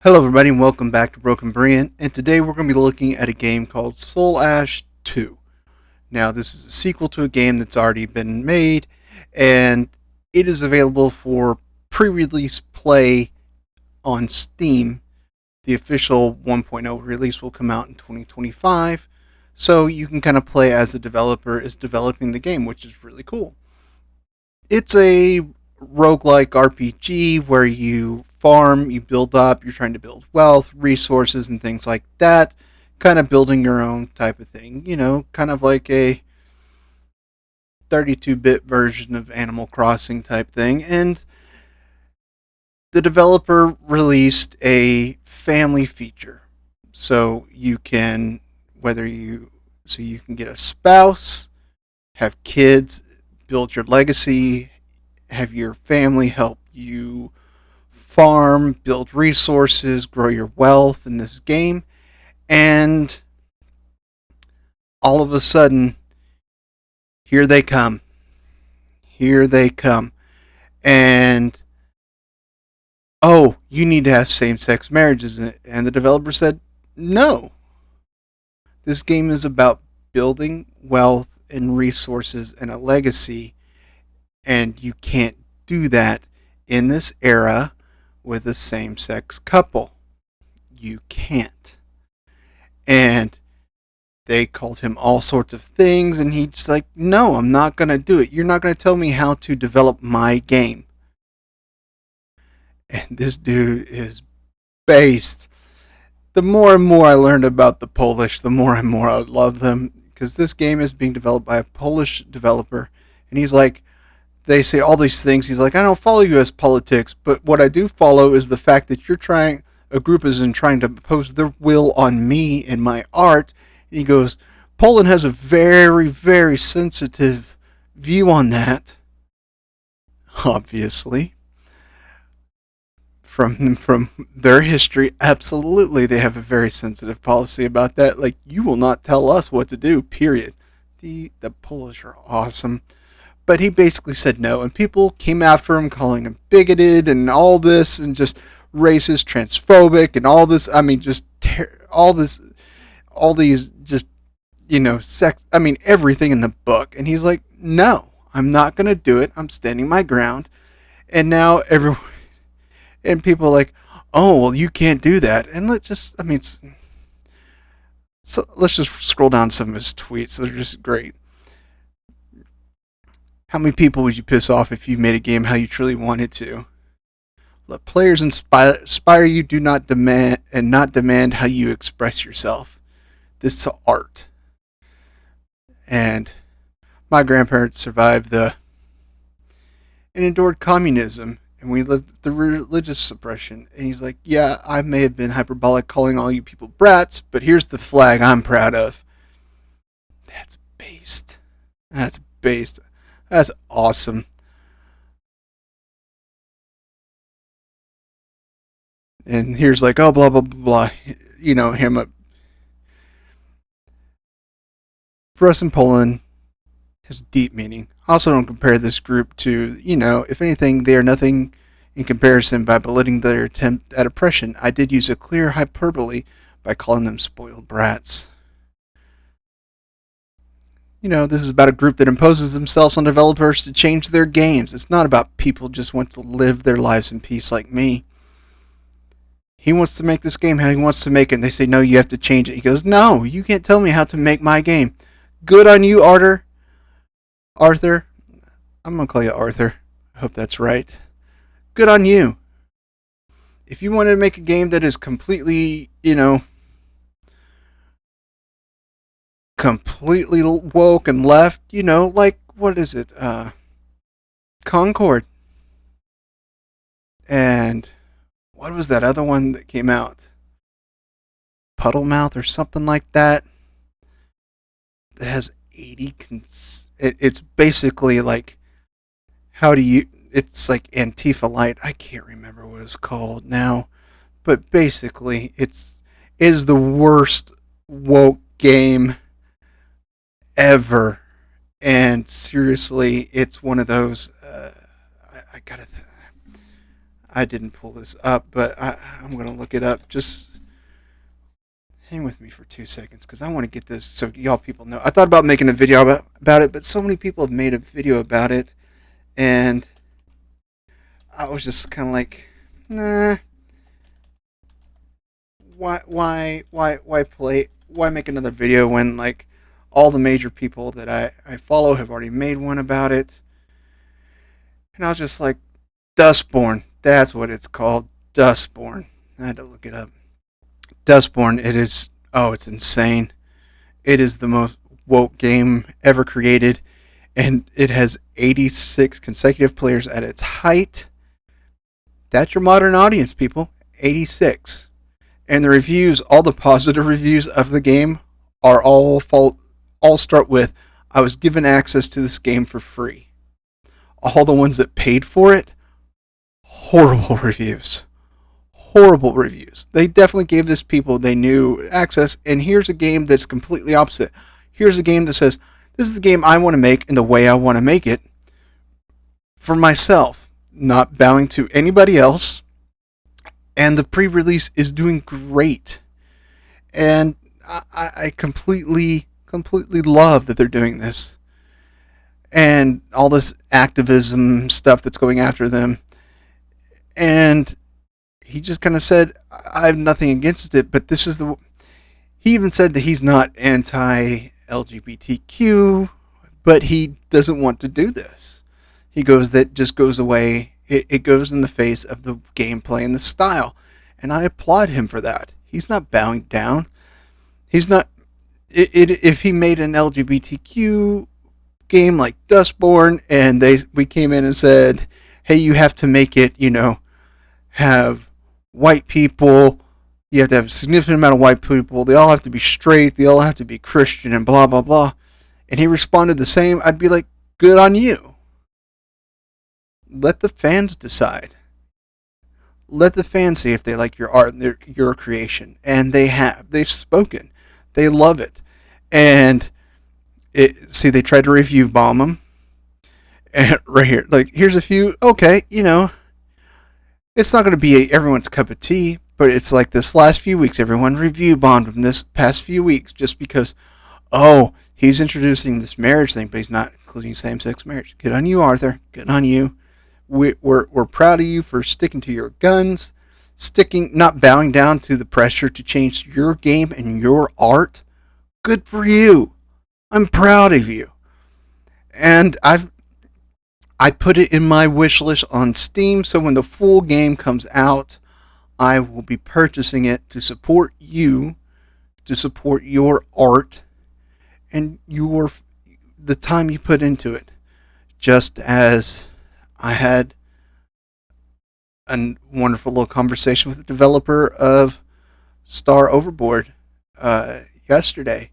Hello everybody and welcome back to Broken Brian, and today we're going to be looking at a game called Soulash 2. Now this is a sequel to a game that's already been made, and it is available for pre-release play on Steam. The official 1.0 release will come out in 2025, so you can kind of play as the developer is developing the game, which is really cool. It's a roguelike RPG where you farm, you build up, you're trying to build wealth, resources, and things like that. Kind of building your own type of thing. Kind of like a 32-bit version of Animal Crossing type thing. And the developer released a family feature. So you can, whether you, so you can get a spouse, have kids, build your legacy, have your family help you farm, build resources, grow your wealth in this game, and all of a sudden, here they come. Here they come. And, oh, you need to have same sex marriages in it. And the developer said, no. This game is about building wealth and resources and a legacy, and you can't do that in this era with a same sex couple. You can't. And they called him all sorts of things, and he's like, no, I'm not going to do it. You're not going to tell me how to develop my game. And this dude is based. The more and more I learned about the Polish, the more and more I love them, because this game is being developed by a Polish developer, and he's like, they say all these things. He's like, I don't follow U.S. politics, but what I do follow is the fact that a group is trying to impose their will on me and my art. And he goes, Poland has a very, very sensitive view on that. Obviously, from their history, absolutely, they have a very sensitive policy about that. Like, you will not tell us what to do. Period. The Polish are awesome. But he basically said no, and people came after him, calling him bigoted and all this, and just racist, transphobic, and all this. I mean, just all this, all these, just sex. I mean, everything in the book. And he's like, no, I'm not gonna do it. I'm standing my ground. And now everyone and people are like, oh well, you can't do that. And let's just scroll down some of his tweets. They're just great. How many people would you piss off if you made a game how you truly wanted to? Let players inspire you, do not demand how you express yourself. This is art. And my grandparents survived and endured communism, and we lived through religious suppression. And he's like, yeah, I may have been hyperbolic calling all you people brats, but here's the flag I'm proud of. That's based. That's based. That's awesome. And here's like, oh, blah, blah, blah, blah. Him up. For us in Poland, has deep meaning. Also, don't compare this group to, if anything, they are nothing in comparison by belittling their attempt at oppression. I did use a clear hyperbole by calling them spoiled brats. This is about a group that imposes themselves on developers to change their games. It's not about people just want to live their lives in peace like me. He wants to make this game how he wants to make it, and they say, no, you have to change it. He goes, no, you can't tell me how to make my game. Good on you, Arthur. Arthur. I'm going to call you Arthur. I hope that's right. Good on you. If you wanted to make a game that is completely, completely woke and left, like, what is it? Concord. And what was that other one that came out? Puddle Mouth or something like that. That has 80. It's basically like, how do you. It's like Antifa Light. I can't remember what it's called now. But basically, it is the worst woke game ever. And seriously, it's one of those. I gotta. I didn't pull this up, but I'm going to look it up. Just hang with me for 2 seconds because I want to get this so y'all people know. I thought about making a video about it, but so many people have made a video about it, and I was just kind of like, nah. Why make another video when like all the major people that I follow have already made one about it? And I was just like, Dustborn. That's what it's called. Dustborn. I had to look it up. Dustborn. It is. Oh, it's insane. It is the most woke game ever created, and it has 86 consecutive players at its height. That's your modern audience, people. 86. And the reviews, all the positive reviews of the game, are all start with, "I was given access to this game for free." All the ones that paid for it, horrible reviews. Horrible reviews. They definitely gave this people they knew access, and here's a game that's completely opposite. Here's a game that says, this is the game I want to make in the way I want to make it for myself, not bowing to anybody else. And the pre-release is doing great. And I completely love that they're doing this. And all this activism stuff that's going after them. And he just kind of said, I have nothing against it, but this is the... He even said that he's not anti-LGBTQ, but he doesn't want to do this. He goes, that just goes away. It goes in the face of the gameplay and the style. And I applaud him for that. He's not bowing down. He's not... if he made an LGBTQ game like Dustborn, and we came in and said, hey, you have to make it, have white people, you have to have a significant amount of white people, they all have to be straight, they all have to be Christian, and blah, blah, blah. And he responded the same, I'd be like, good on you. Let the fans decide. Let the fans see if they like your art and your creation. And they have. They've spoken. They love it. And they tried to review bomb him. And right here, like, here's a few. Okay, it's not going to be everyone's cup of tea, but it's like this last few weeks, everyone review bombed him this past few weeks just because, he's introducing this marriage thing, but he's not including same-sex marriage. Good on you, Arthur. Good on you. We're proud of you for sticking to your guns, not bowing down to the pressure to change your game and your art. Good for you. I'm proud of you. And I put it in my wish list on Steam, so when the full game comes out, I will be purchasing it to support you, to support your art, and the time you put into it. Just as I had a wonderful little conversation with the developer of Star Overboard yesterday.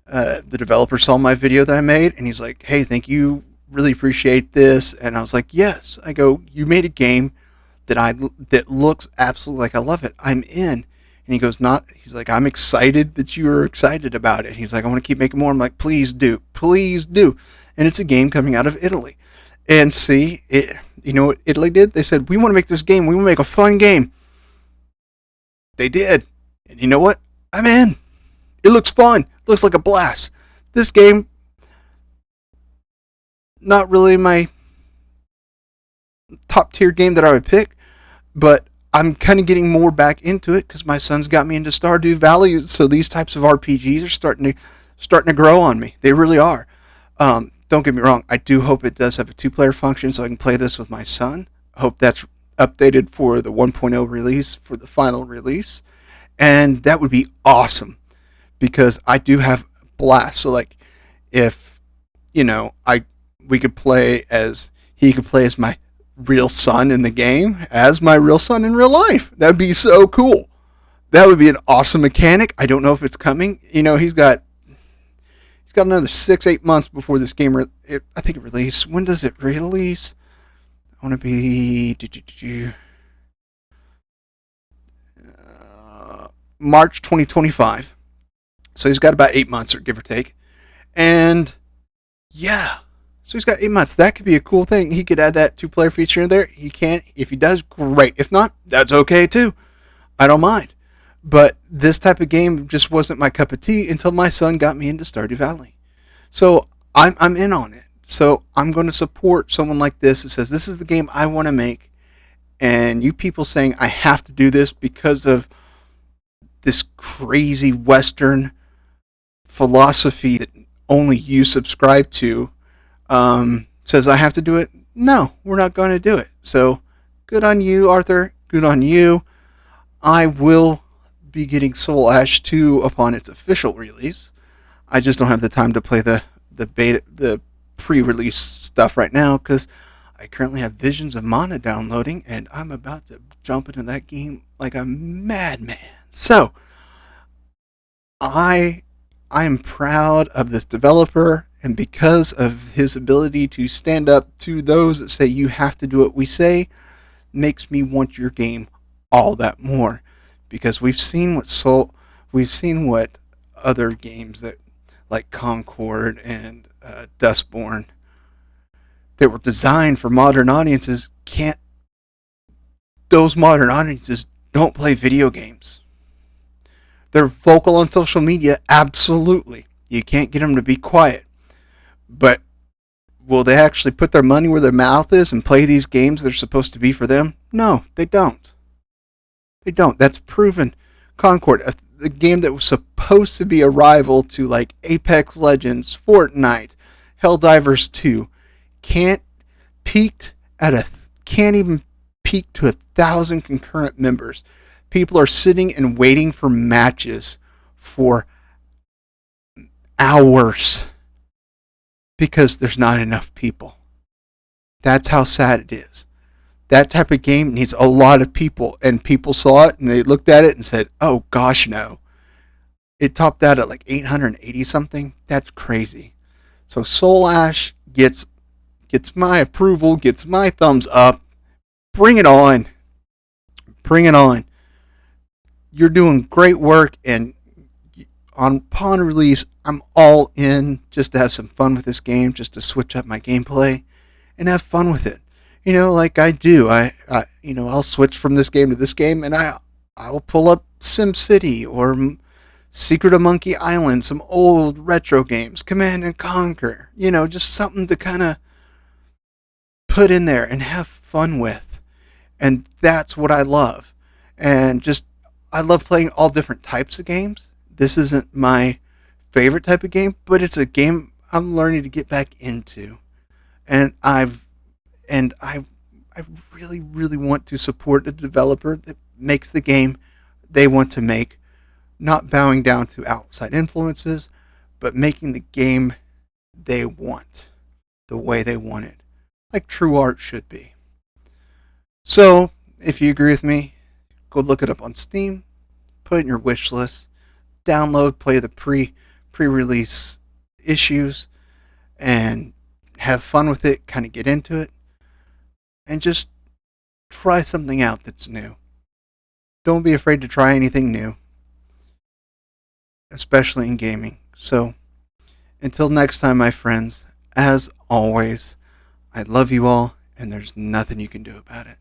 The developer saw my video that I made, and he's like, hey, thank you, really appreciate this. And I was like, yes. I go, you made a game that looks absolutely like I love it. I'm in. And he goes, he's like, I'm excited that you're excited about it. He's like, I want to keep making more. I'm like, please do. Please do. And it's a game coming out of Italy. And see, you know what Italy did? They said, we want to make this game. We want to make a fun game. They did. And you know what? I'm in. It looks fun. It looks like a blast. This game, not really my top tier game that I would pick, but I'm kind of getting more back into it because my son's got me into Stardew Valley. So these types of RPGs are starting to grow on me. They really are. Don't get me wrong. I do hope it does have a 2-player function so I can play this with my son. I hope that's updated for the 1.0 release, for the final release. And that would be awesome because I do have blast. So like if, he could play as my real son in the game, as my real son in real life. That'd be so cool. That would be an awesome mechanic. I don't know if it's coming. He's got another 6-8 months before this game. I think it releases. When does it release? I want to be March 2025. So he's got about 8 months, or give or take. And yeah, So he's got 8 months. That could be a cool thing. He could add that 2 player feature in there. He can't. If he does, great. If not, that's okay too. I don't mind. But this type of game just wasn't my cup of tea until my son got me into Stardew Valley. So I'm in on it. So I'm going to support someone like this that says this is the game I want to make, and you people saying I have to do this because of this crazy Western philosophy that only you subscribe to, says I have to do it. No, we're not going to do it. So good on you, Arthur. Good on you. I will be getting Soulash 2 upon its official release. I just don't have the time to play the pre-release stuff right now because I currently have Visions of Mana downloading, and I'm about to jump into that game like a madman. So I am proud of this developer, and because of his ability to stand up to those that say you have to do what we say, makes me want your game all that more. Because we've seen what other games that like Concord and Dustborn that were designed for modern audiences can't. Those modern audiences don't play video games. They're vocal on social media, absolutely. You can't get them to be quiet. But will they actually put their money where their mouth is and play these games that are supposed to be for them? No, they don't. They don't. That's proven. Concord, a game that was supposed to be a rival to like Apex Legends, Fortnite, Helldivers 2, can't can't even peak to 1,000 concurrent members. People are sitting and waiting for matches for hours because there's not enough people. That's how sad it is. That type of game needs a lot of people, and people saw it and they looked at it and said, oh gosh, no. It topped out at like 880 something. That's crazy. So Soulash gets my approval, gets my thumbs up. Bring it on. Bring it on. You're doing great work, and upon release, I'm all in just to have some fun with this game, just to switch up my gameplay and have fun with it. Like I do. I'll switch from this game to this game, and I'll pull up SimCity or Secret of Monkey Island, some old retro games, Command and Conquer. Just something to kind of put in there and have fun with. And that's what I love. And I love playing all different types of games. This isn't my favorite type of game, but it's a game I'm learning to get back into. And I really, really want to support a developer that makes the game they want to make, not bowing down to outside influences, but making the game they want, the way they want it, like true art should be. So, if you agree with me, go look it up on Steam, put it in your wish list, download, play the pre-release issues, and have fun with it, kind of get into it, and just try something out that's new. Don't be afraid to try anything new, especially in gaming. So, until next time, my friends, as always, I love you all, and there's nothing you can do about it.